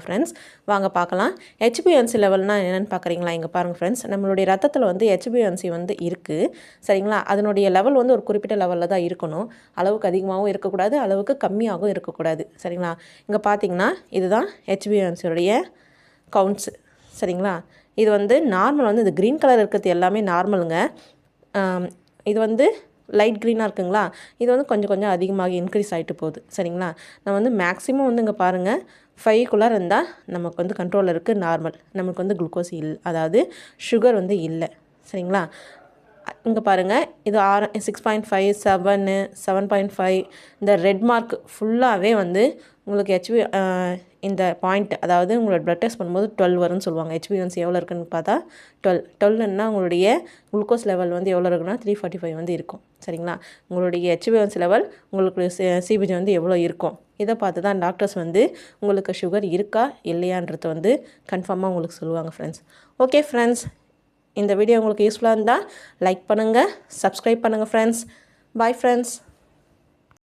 Friends வாங்க பார்க்கலாம். ஹெச்பிஎன்சி லெவல்னா என்னென்னு பார்க்குறீங்களா? இங்கே பாருங்கள் ஃப்ரெண்ட்ஸ், நம்மளுடைய ரத்தத்தில் வந்து ஹெச்பிஎன்சி வந்து இருக்குது சரிங்களா. அதனுடைய லெவல் வந்து ஒரு குறிப்பிட்ட லெவலில் தான் இருக்கணும். அளவுக்கு அதிகமாகவும் இருக்கக்கூடாது, அளவுக்கு கம்மியாகவும் இருக்கக்கூடாது சரிங்களா. இங்கே பார்த்தீங்கன்னா இதுதான் ஹெச்பிஎன்சியோடைய கவுண்ட்ஸு சரிங்களா. இது வந்து நார்மல் வந்து இந்த க்ரீன் கலர் இருக்கிறது எல்லாமே நார்மலுங்க. இது வந்து லைட் க்ரீனாக இருக்குங்களா, இது வந்து கொஞ்சம் கொஞ்சம் அதிகமாக இன்க்ரீஸ் ஆகிட்டு போகுது சரிங்களா. நம்ம வந்து மேக்ஸிமம் வந்து இங்கே பாருங்கள் 5க்குள்ளே இருந்தால் நமக்கு வந்து கண்ட்ரோலில் இருக்குது, நார்மல். நமக்கு வந்து குளுக்கோஸ் அதாவது சுகர் வந்து இல்லை சரிங்களா. இங்கே பாருங்கள், இது 6.5 7 7.5 இந்த ரெட் மார்க் ஃபுல்லாகவே வந்து உங்களுக்கு இந்த பாயிண்ட், அதாவது உங்களோட ப்ளட் டெஸ்ட் பண்ணும்போது 12 வரும்னு சொல்லுவாங்க. ஹெச்பிஎன்சி எவ்வளோ இருக்குன்னு பார்த்தா 12ன்னா உங்களுடைய குளுக்கோஸ் லெவல் வந்து எவ்வளோ இருக்குன்னா 345 வந்து இருக்கும் சரிங்களா. உங்களுடைய ஹெச்பிஎன்சி லெவல் உங்களுக்கு சிபிஜி வந்து எவ்வளோ இருக்கும், இதை பார்த்து தான் டாக்டர்ஸ் வந்து உங்களுக்கு சுகர் இருக்கா இல்லையான்றது வந்து கன்ஃபார்மாக உங்களுக்கு சொல்லுவாங்க ஃப்ரெண்ட்ஸ். ஓகே ஃப்ரெண்ட்ஸ், இந்த வீடியோ உங்களுக்கு யூஸ்ஃபுல்லாக இருந்தால் லைக் பண்ணுங்கள், சப்ஸ்கிரைப் பண்ணுங்கள் ஃப்ரெண்ட்ஸ். Bye friends.